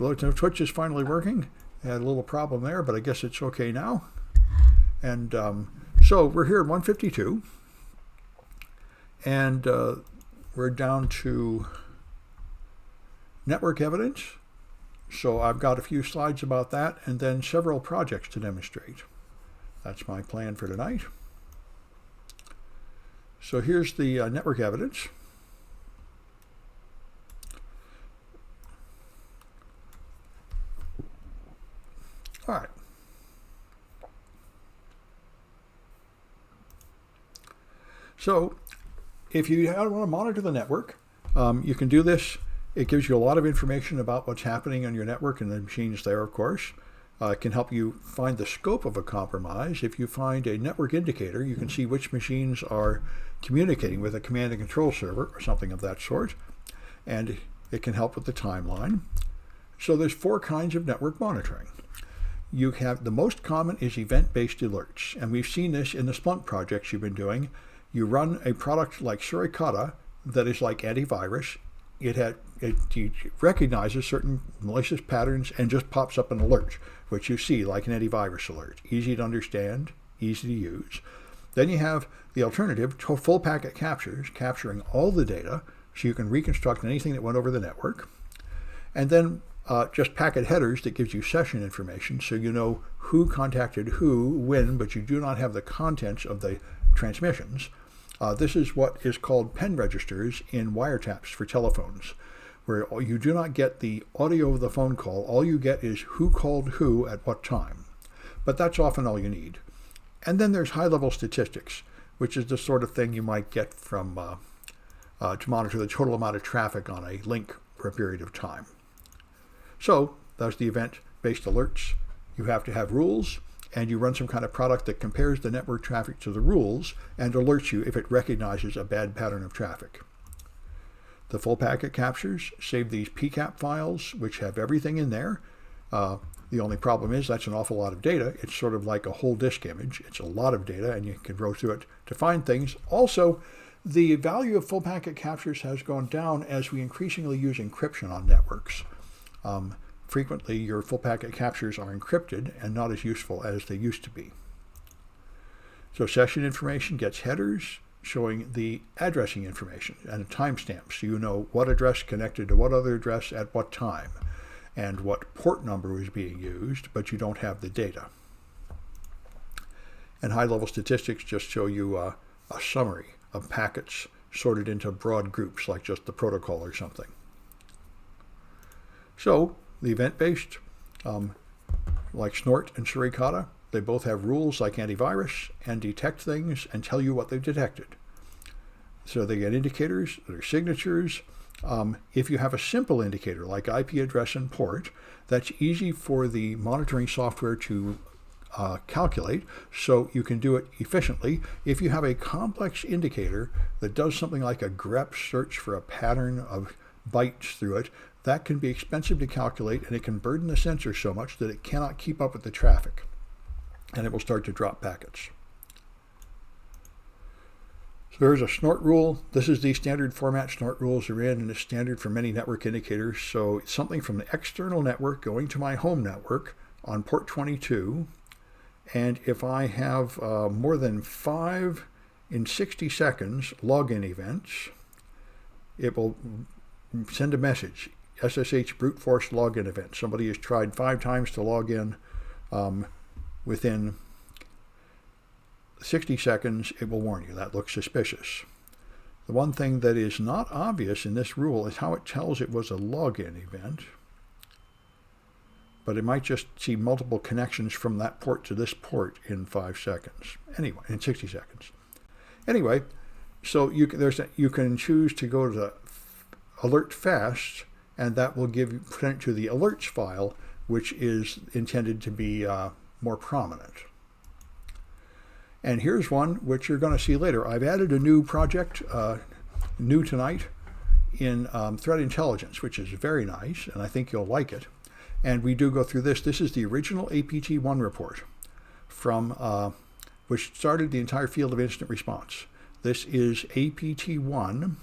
Well, Twitch is finally working. I had a little problem there, but I guess it's okay now. And so we're here at 152. And we're down to network evidence. So I've got a few slides about that and then several projects to demonstrate. That's my plan for tonight. So here's the network evidence. All right. So if you want to monitor the network, you can do this. It gives you a lot of information about what's happening on your network and the machines there, of course. It can help you find the scope of a compromise. If you find a network indicator, you can see which machines are communicating with a command and control server or something of that sort. And it can help with the timeline. So there's 4 kinds of network monitoring. You have the most common is event-based alerts. And we've seen this in the Splunk projects you've been doing. You run a product like Suricata that is like antivirus. It recognizes certain malicious patterns and just pops up an alert, which you see like an antivirus alert. Easy to understand, easy to use. Then you have the alternative, full packet captures, capturing all the data so you can reconstruct anything that went over the network. And then just packet headers that gives you session information so you know who contacted who, when, but you do not have the contents of the transmissions. This is what is called pen registers in wiretaps for telephones, where you do not get the audio of the phone call. All you get is who called who at what time. But that's often all you need. And then there's high-level statistics, which is the sort of thing you might get from to monitor the total amount of traffic on a link for a period of time. So that's the event-based alerts. You have to have rules, and you run some kind of product that compares the network traffic to the rules and alerts you if it recognizes a bad pattern of traffic. The full packet captures save these PCAP files, which have everything in there. The only problem is that's an awful lot of data. It's sort of like a whole disk image. It's a lot of data, and you can go through it to find things. Also, the value of full packet captures has gone down as we increasingly use encryption on networks. Frequently, your full packet captures are encrypted and not as useful as they used to be. So session information gets headers showing the addressing information and a timestamp, so you know what address connected to what other address at what time and what port number was being used, but you don't have the data. And high-level statistics just show you a summary of packets sorted into broad groups like just the protocol or something. So the event-based, like Snort and Suricata, they both have rules like antivirus and detect things and tell you what they've detected. So they get indicators, their signatures. If you have a simple indicator like IP address and port, that's easy for the monitoring software to calculate, so you can do it efficiently. If you have a complex indicator that does something like a grep search for a pattern of bytes through it, that can be expensive to calculate, and it can burden the sensor so much that it cannot keep up with the traffic, and it will start to drop packets. So there's a Snort rule. This is the standard format Snort rules are in, and it's standard for many network indicators. So it's something from the external network going to my home network on port 22, and if I have more than 5 in 60 seconds login events, it will send a message. SSH brute force login event. Somebody has tried 5 times to log in within 60 seconds. It will warn you. That looks suspicious. The one thing that is not obvious in this rule is how it tells it was a login event. But it might just see multiple connections from that port to this port in 5 seconds. Anyway, in 60 seconds. Anyway, so you can choose to go to the alert fast, and that will present it to the alerts file, which is intended to be more prominent. And here's one which you're going to see later. I've added a new project, new tonight, in threat intelligence, which is very nice, and I think you'll like it. And we do go through this. This is the original APT1 report from which started the entire field of incident response. This is APT1.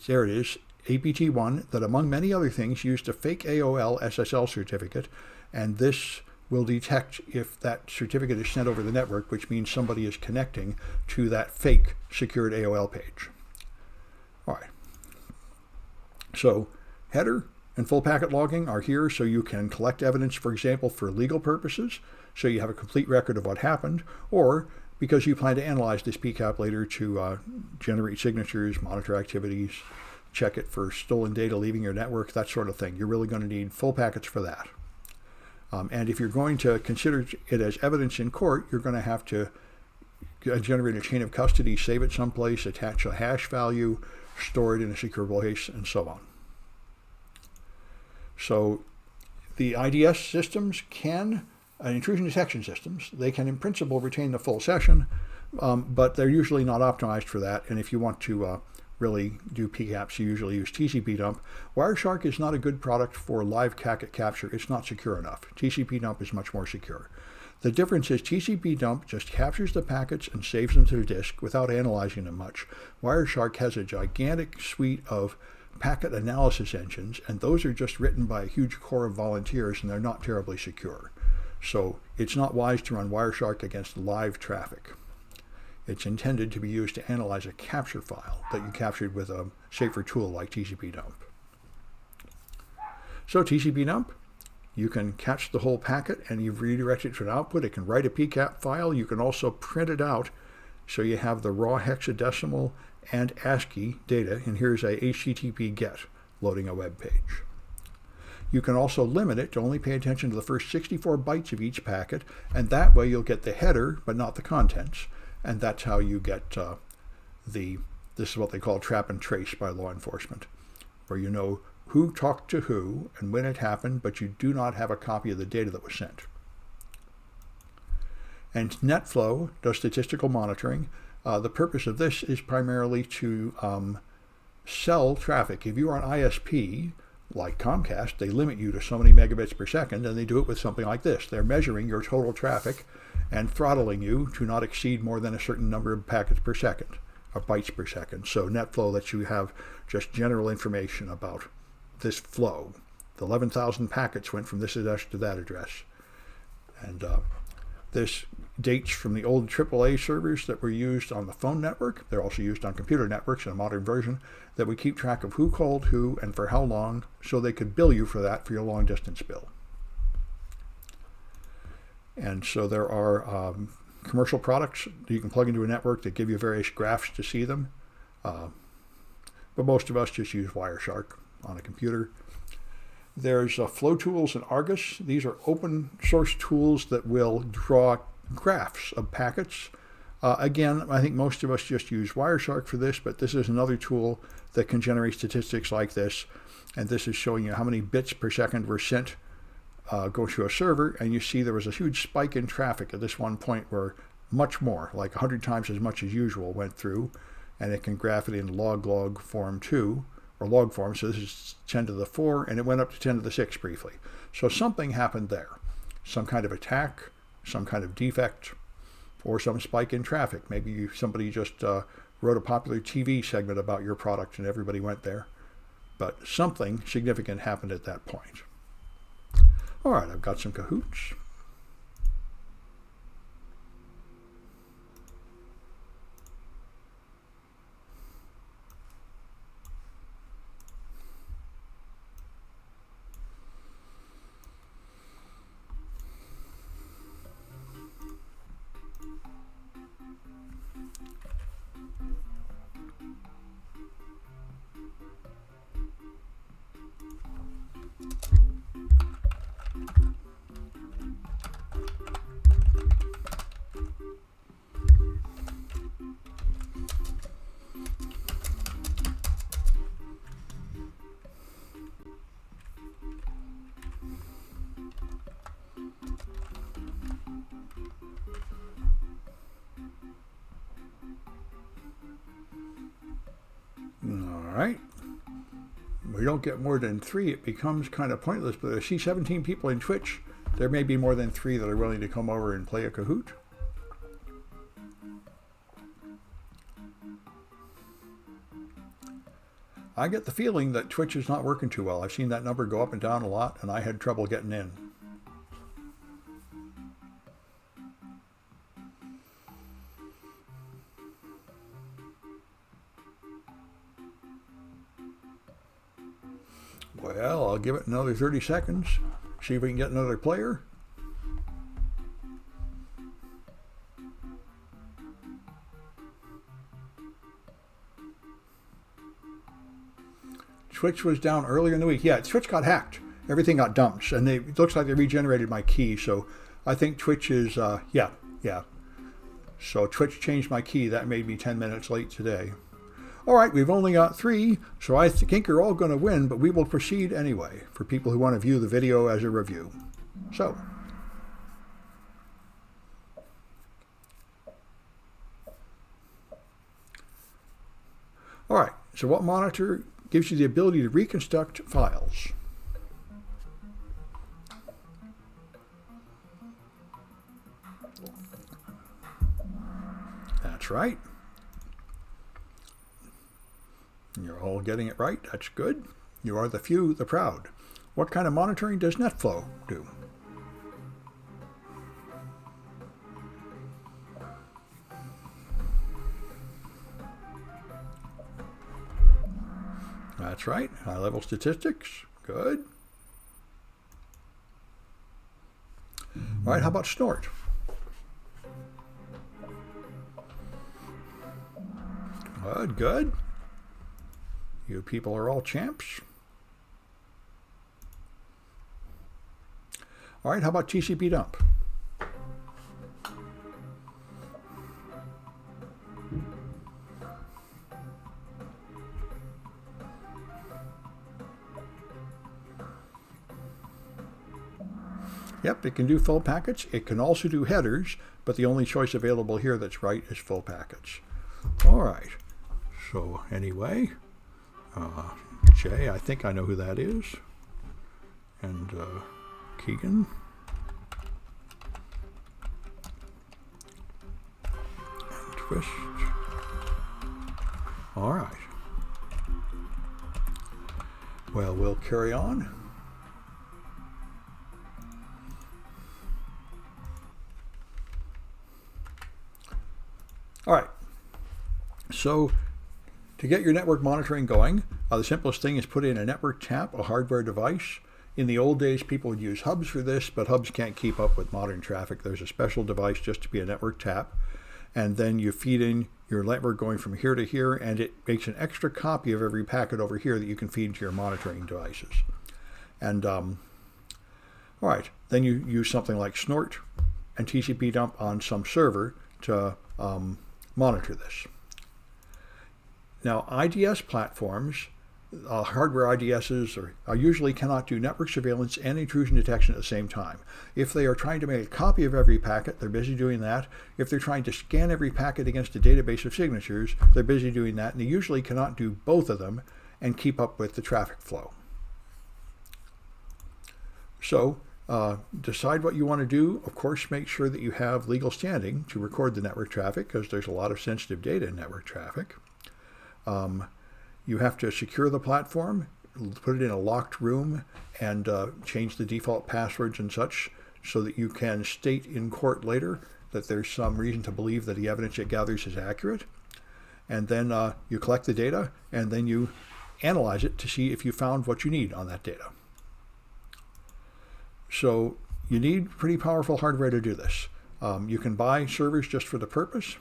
There it is, APT1 that, among many other things, used a fake AOL SSL certificate, and this will detect if that certificate is sent over the network, which means somebody is connecting to that fake secured AOL page. All right. So header and full packet logging are here so you can collect evidence, for example, for legal purposes, so you have a complete record of what happened, or because you plan to analyze this PCAP later to generate signatures, monitor activities, check it for stolen data leaving your network, that sort of thing. You're really going to need full packets for that. And if you're going to consider it as evidence in court, you're going to have to generate a chain of custody, save it someplace, attach a hash value, store it in a securable hash, and so on. So the IDS systems can, intrusion detection systems, they can in principle retain the full session, but they're usually not optimized for that. And if you want to really do PCAPs, you usually use tcpdump. Wireshark is not a good product for live packet capture. It's not secure enough. tcpdump is much more secure. The difference is tcpdump just captures the packets and saves them to the disk without analyzing them much. Wireshark has a gigantic suite of packet analysis engines, and those are just written by a huge core of volunteers, and they're not terribly secure. So it's not wise to run Wireshark against live traffic. It's intended to be used to analyze a capture file that you captured with a safer tool like tcpdump. So tcpdump, you can catch the whole packet and you've redirected it to an output. It can write a PCAP file. You can also print it out so you have the raw hexadecimal and ASCII data. And here's a HTTP GET loading a web page. You can also limit it to only pay attention to the first 64 bytes of each packet, and that way you'll get the header but not the contents. And that's how you get this is what they call trap and trace by law enforcement, where you know who talked to who and when it happened, but you do not have a copy of the data that was sent. And NetFlow does statistical monitoring. The purpose of this is primarily to sell traffic. If you are an ISP, like Comcast, they limit you to so many megabits per second, and they do it with something like this. They're measuring your total traffic and throttling you to not exceed more than a certain number of packets per second, or bytes per second. So NetFlow lets you have just general information about this flow. The 11,000 packets went from this address to that address. And this dates from the old AAA servers that were used on the phone network. They're also used on computer networks in a modern version, that would keep track of who called who and for how long, so they could bill you for that for your long distance bill. And so there are commercial products that you can plug into a network that give you various graphs to see them. But most of us just use Wireshark on a computer. There's Flow Tools and Argus. These are open source tools that will draw graphs of packets. Again, I think most of us just use Wireshark for this, but this is another tool that can generate statistics like this. And this is showing you how many bits per second were sent go to a server, and you see there was a huge spike in traffic at this one point where much more, like 100 times as much as usual, went through, and it can graph it in log form too, or log form. So this is 10 to the 4, and it went up to 10 to the 6 briefly. So something happened there, some kind of attack, some kind of defect, or some spike in traffic. Maybe somebody just wrote a popular TV segment about your product and everybody went there. But something significant happened at that point. All right, I've got some Cahoots. All right. We don't get more than 3. It becomes kind of pointless, but I see 17 people in Twitch. There may be more than 3 that are willing to come over and play a Kahoot. I get the feeling that Twitch is not working too well. I've seen that number go up and down a lot, and I had trouble getting in. Well, I'll give it another 30 seconds, see if we can get another player. Twitch was down earlier in the week. Yeah, Twitch got hacked. Everything got dumped, and it looks like they regenerated my key. So I think Twitch is, yeah. So Twitch changed my key. That made me 10 minutes late today. All right, we've only got 3, so I think you're all going to win, but we will proceed anyway for people who want to view the video as a review. So, all right, so what monitor gives you the ability to reconstruct files? That's right. You're all getting it right. That's good. You are the few, the proud. What kind of monitoring does NetFlow do? That's right. High-level statistics. Good. All right, how about Snort? Good, good. You people are all champs. All right, how about tcpdump? Yep, it can do full packets. It can also do headers, but the only choice available here that's right is full packets. All right. So anyway, Jay, I think I know who that is. And Keegan. And Twist. All right. Well, we'll carry on. All right. So to get your network monitoring going, the simplest thing is put in a network tap, a hardware device. In the old days, people would use hubs for this, but hubs can't keep up with modern traffic. There's a special device just to be a network tap. And then you feed in your network going from here to here, and it makes an extra copy of every packet over here that you can feed to your monitoring devices. And all right, then you use something like Snort and tcpdump on some server to monitor this. Now, IDS platforms, hardware IDSs usually cannot do network surveillance and intrusion detection at the same time. If they are trying to make a copy of every packet, they're busy doing that. If they're trying to scan every packet against a database of signatures, they're busy doing that, and they usually cannot do both of them and keep up with the traffic flow. So, decide what you want to do. Of course, make sure that you have legal standing to record the network traffic, because there's a lot of sensitive data in network traffic. You have to secure the platform, put it in a locked room, and change the default passwords and such so that you can state in court later that there's some reason to believe that the evidence it gathers is accurate. And then you collect the data, and then you analyze it to see if you found what you need on that data. So you need pretty powerful hardware to do this. You can buy servers just for the purpose.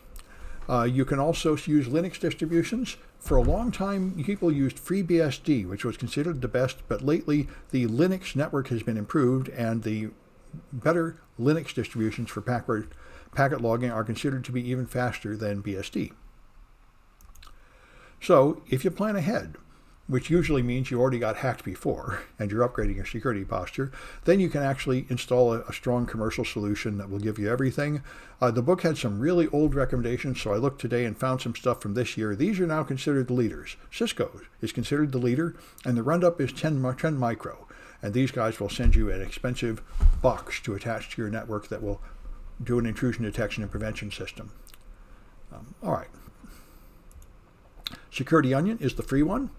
You can also use Linux distributions. For a long time, people used FreeBSD, which was considered the best, but lately the Linux network has been improved, and the better Linux distributions for packet logging are considered to be even faster than BSD. So if you plan ahead, which usually means you already got hacked before and you're upgrading your security posture, then you can actually install a strong commercial solution that will give you everything. The book had some really old recommendations, so I looked today and found some stuff from this year. These are now considered the leaders. Cisco is considered the leader, and the Roundup is 10 micro. And these guys will send you an expensive box to attach to your network that will do an intrusion detection and prevention system. All right. Security Onion is the free one.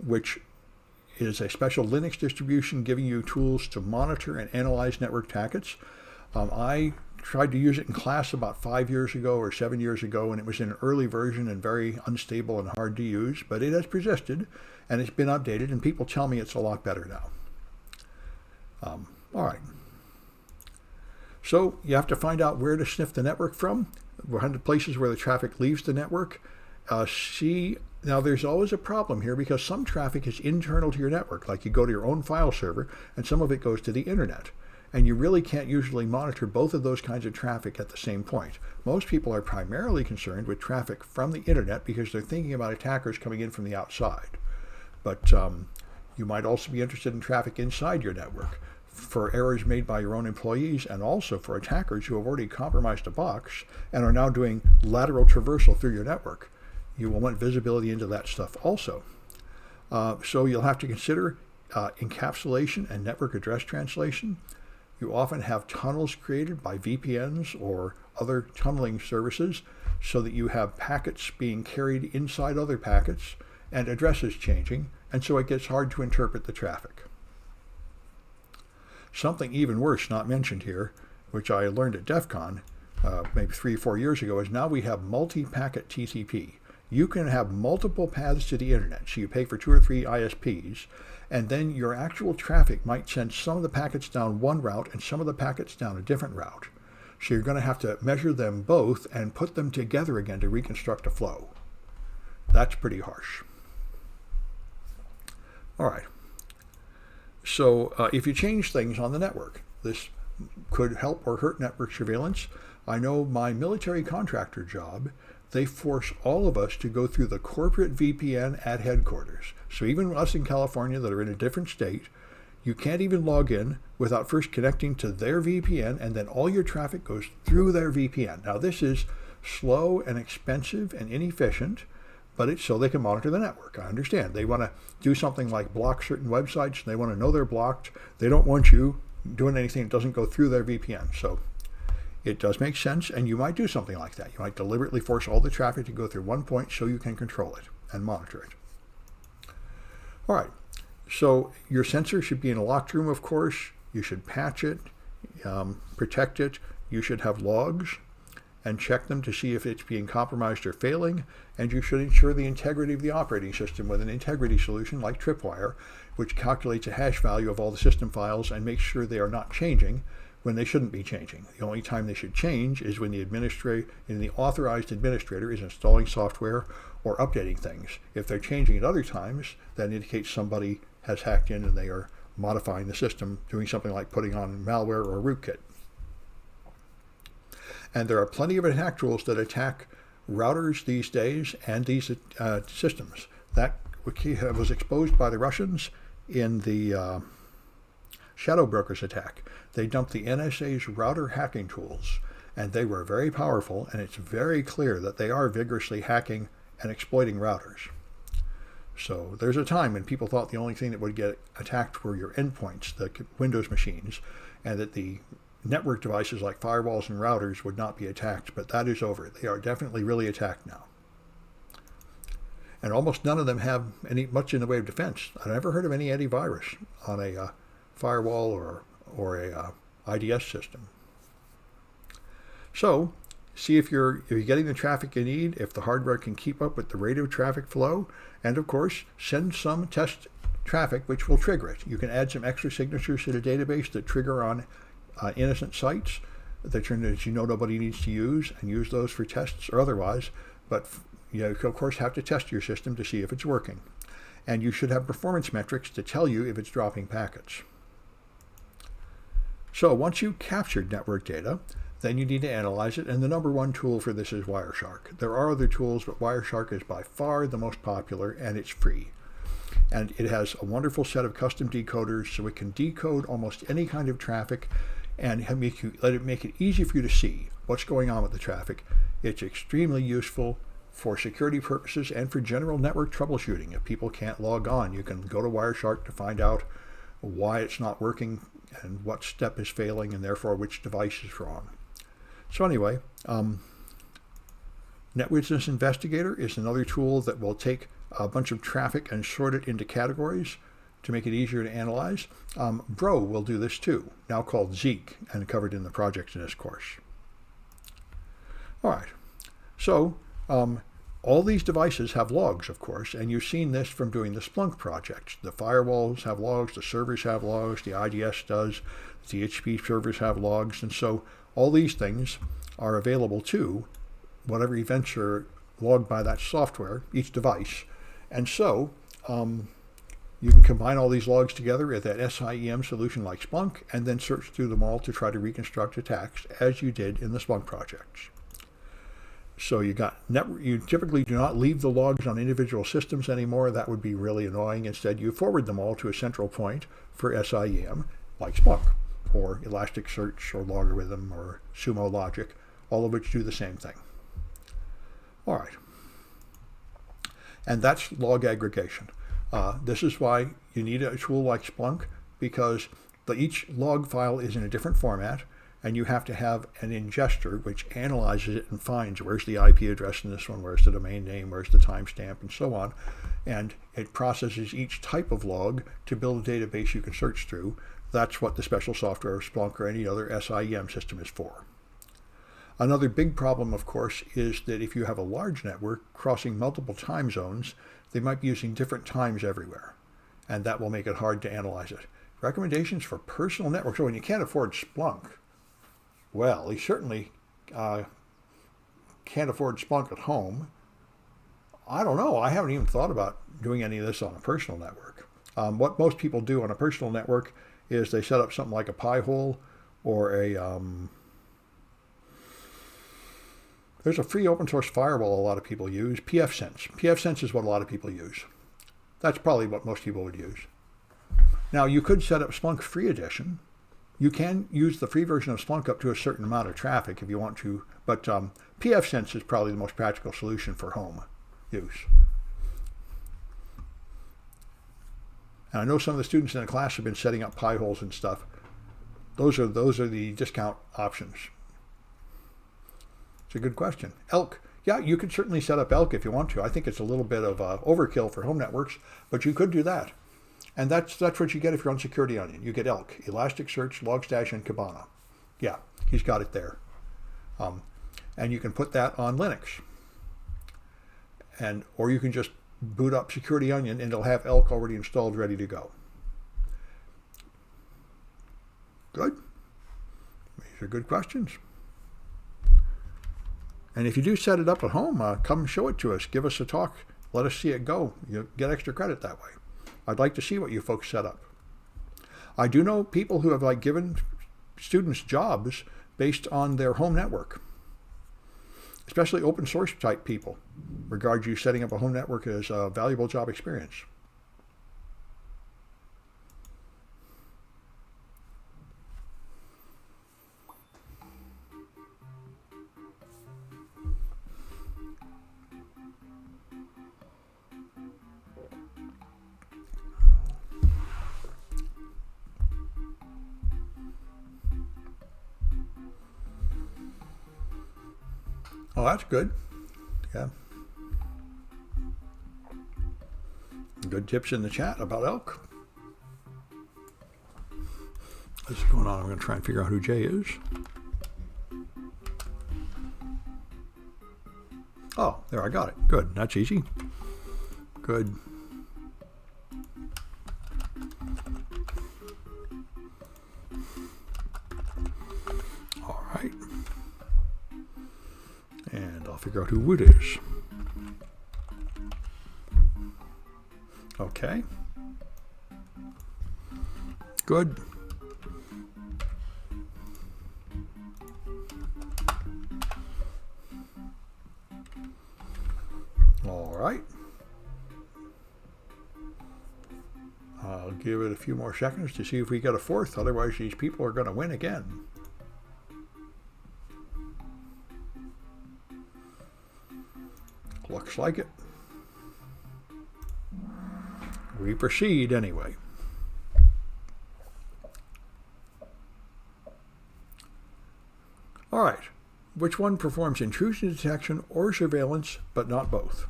which is a special Linux distribution giving you tools to monitor and analyze network packets. I tried to use it in class about 5 years ago or 7 years ago, and it was in an early version and very unstable and hard to use, but it has persisted and it's been updated, and people tell me it's a lot better now. All right. So you have to find out where to sniff the network from, find the places where the traffic leaves the network. Now there's always a problem here because some traffic is internal to your network, like you go to your own file server and some of it goes to the internet. And you really can't usually monitor both of those kinds of traffic at the same point. Most people are primarily concerned with traffic from the internet because they're thinking about attackers coming in from the outside. But you might also be interested in traffic inside your network for errors made by your own employees, and also for attackers who have already compromised a box and are now doing lateral traversal through your network. You will want visibility into that stuff also. So you'll have to consider encapsulation and network address translation. You often have tunnels created by VPNs or other tunneling services so that you have packets being carried inside other packets and addresses changing, and so it gets hard to interpret the traffic. Something even worse not mentioned here, which I learned at DEF CON maybe 3 or 4 years ago, is now we have multi-packet TCP. You can have multiple paths to the internet, so you pay for 2 or 3 ISPs, and then your actual traffic might send some of the packets down one route and some of the packets down a different route. So you're going to have to measure them both and put them together again to reconstruct a flow. That's pretty harsh. All right. So if you change things on the network, this could help or hurt network surveillance. I know my military contractor job, they force all of us to go through the corporate VPN at headquarters. So even us in California that are in a different state, you can't even log in without first connecting to their VPN, and then all your traffic goes through their VPN. Now this is slow and expensive and inefficient, but it's so they can monitor the network. I understand. They want to do something like block certain websites. They want to know they're blocked. They don't want you doing anything that doesn't go through their VPN. So it does make sense, and you might do something like that. You might deliberately force all the traffic to go through one point so you can control it and monitor it. All right. So your sensor should be in a locked room, of course. You should patch it, protect it. You should have logs and check them to see if it's being compromised or failing, and you should ensure the integrity of the operating system with an integrity solution like Tripwire, which calculates a hash value of all the system files and makes sure they are not changing when they shouldn't be changing. The only time they should change is when the authorized administrator is installing software or updating things. If they're changing at other times, that indicates somebody has hacked in and they are modifying the system, doing something like putting on malware or a rootkit. And there are plenty of attack tools that attack routers these days and these systems. That was exposed by the Russians in the Shadow Brokers attack. They dumped the NSA's router hacking tools, and they were very powerful, and it's very clear that they are vigorously hacking and exploiting routers. So there's a time when people thought the only thing that would get attacked were your endpoints, the Windows machines, and that the network devices like firewalls and routers would not be attacked, but that is over. They are definitely really attacked now. And almost none of them have much in the way of defense. I've never heard of any antivirus on a firewall or a IDS system. So see if you're getting the traffic you need, if the hardware can keep up with the rate of traffic flow, and of course send some test traffic which will trigger it. You can add some extra signatures to the database that trigger on innocent sites that you know nobody needs to use, and use those for tests or otherwise. But you of course have to test your system to see if it's working. And you should have performance metrics to tell you if it's dropping packets. So once you've captured network data, then you need to analyze it, and the number one tool for this is Wireshark. There are other tools, but Wireshark is by far the most popular, and it's free. And it has a wonderful set of custom decoders, so it can decode almost any kind of traffic and let it make it easy for you to see what's going on with the traffic. It's extremely useful for security purposes and for general network troubleshooting. If people can't log on, you can go to Wireshark to find out why it's not working and what step is failing, and therefore which device is wrong. So anyway, NetWitness Investigator is another tool that will take a bunch of traffic and sort it into categories to make it easier to analyze. Bro will do this too, now called Zeek and covered in the project in this course. All right, so all these devices have logs, of course, and you've seen this from doing the Splunk project. The firewalls have logs, the servers have logs, the IDS does, the HTTP servers have logs, and so all these things are available to whatever events are logged by that software, each device. And so you can combine all these logs together with that SIEM solution like Splunk and then search through them all to try to reconstruct attacks as you did in the Splunk projects. So you typically do not leave the logs on individual systems anymore. That would be really annoying. Instead, you forward them all to a central point for SIEM like Splunk or Elasticsearch or Logarithm or Sumo Logic, all of which do the same thing. All right. And that's log aggregation. This is why you need a tool like Splunk, because each log file is in a different format, and you have to have an ingester which analyzes it and finds where's the IP address in this one, where's the domain name, where's the timestamp, and so on. And it processes each type of log to build a database you can search through. That's what the special software of Splunk or any other SIEM system is for. Another big problem, of course, is that if you have a large network crossing multiple time zones, they might be using different times everywhere, and that will make it hard to analyze it. Recommendations for personal networks. So when you can't afford Splunk, well, you certainly can't afford Splunk at home. I don't know. I haven't even thought about doing any of this on a personal network. What most people do on a personal network is they set up something like a Pi-hole or there's a free open source firewall a lot of people use, pfSense. pfSense is what a lot of people use. That's probably what most people would use. Now, you could set up Splunk Free Edition. You can use the free version of Splunk up to a certain amount of traffic if you want to, but pfSense is probably the most practical solution for home use. And I know some of the students in the class have been setting up Pi-holes and stuff. Those are the discount options. It's a good question. Elk. Yeah, you could certainly set up Elk if you want to. I think it's a little bit of overkill for home networks, but you could do that. And that's what you get if you're on Security Onion. You get Elk, Elasticsearch, Logstash, and Kibana. Yeah, he's got it there. And you can put that on Linux. Or you can just boot up Security Onion and it'll have Elk already installed, ready to go. Good. These are good questions. And if you do set it up at home, come show it to us. Give us a talk. Let us see it go. You'll get extra credit that way. I'd like to see what you folks set up. I do know people who have given students jobs based on their home network, especially open source type people regard you setting up a home network as a valuable job experience. Oh, that's good. Yeah. Good tips in the chat about elk. What's going on? I'm going to try and figure out who Jay is. Oh, there, I got it. Good. That's easy. Good. All right. And I'll figure out who Wood is. Okay. Good. All right. I'll give it a few more seconds to see if we get a fourth. Otherwise, these people are going to win again. Looks like it. We proceed anyway. All right. Which one performs intrusion detection or surveillance, but not both?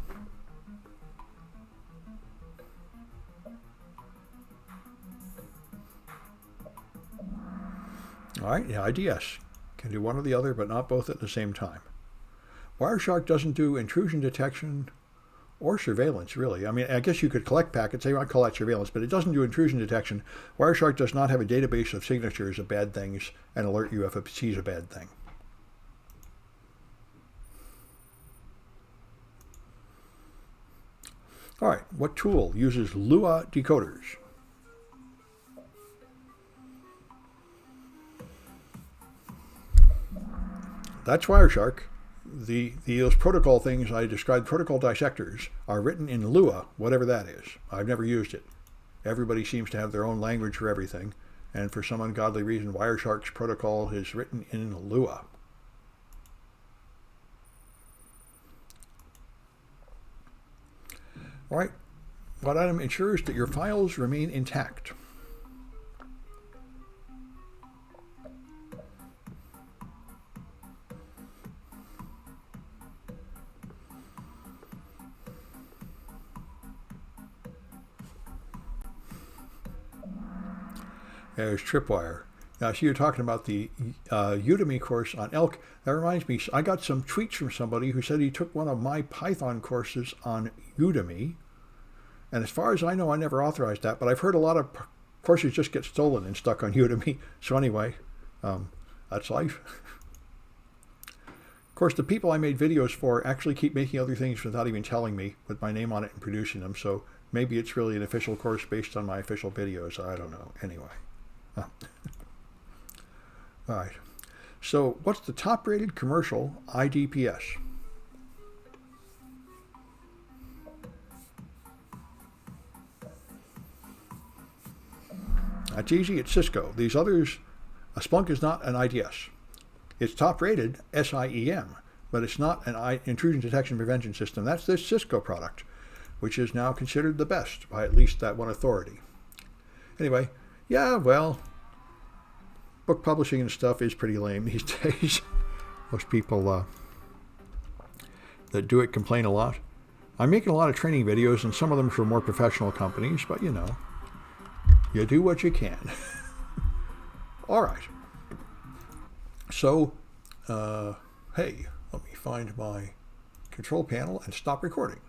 All right, yeah, IDS can do one or the other, but not both at the same time. Wireshark doesn't do intrusion detection or surveillance, really. I mean, I guess you could collect packets, say, I'd call that surveillance, but it doesn't do intrusion detection. Wireshark does not have a database of signatures of bad things and alert you if it sees a bad thing. All right, what tool uses Lua decoders? That's Wireshark. Those protocol things I described, protocol dissectors, are written in Lua, whatever that is. I've never used it. Everybody seems to have their own language for everything, and for some ungodly reason, Wireshark's protocol is written in Lua. All right, what item ensures that your files remain intact? There's Tripwire. Now, so you're talking about the Udemy course on ELK. That reminds me, I got some tweets from somebody who said he took one of my Python courses on Udemy. And as far as I know, I never authorized that, but I've heard a lot of courses just get stolen and stuck on Udemy. So anyway, that's life. Of course, the people I made videos for actually keep making other things without even telling me, with my name on it and producing them. So maybe it's really an official course based on my official videos. I don't know. Anyway. All right. So what's the top-rated commercial IDPS? That's easy. It's Cisco. These others, Splunk is not an IDS. It's top-rated SIEM, but it's not an intrusion detection prevention system. That's this Cisco product, which is now considered the best by at least that one authority. Anyway, yeah, well, book publishing and stuff is pretty lame these days. Most people that do it complain a lot. I'm making a lot of training videos, and some of them for more professional companies, but you know, you do what you can. All right. So, hey, let me find my control panel and stop recording.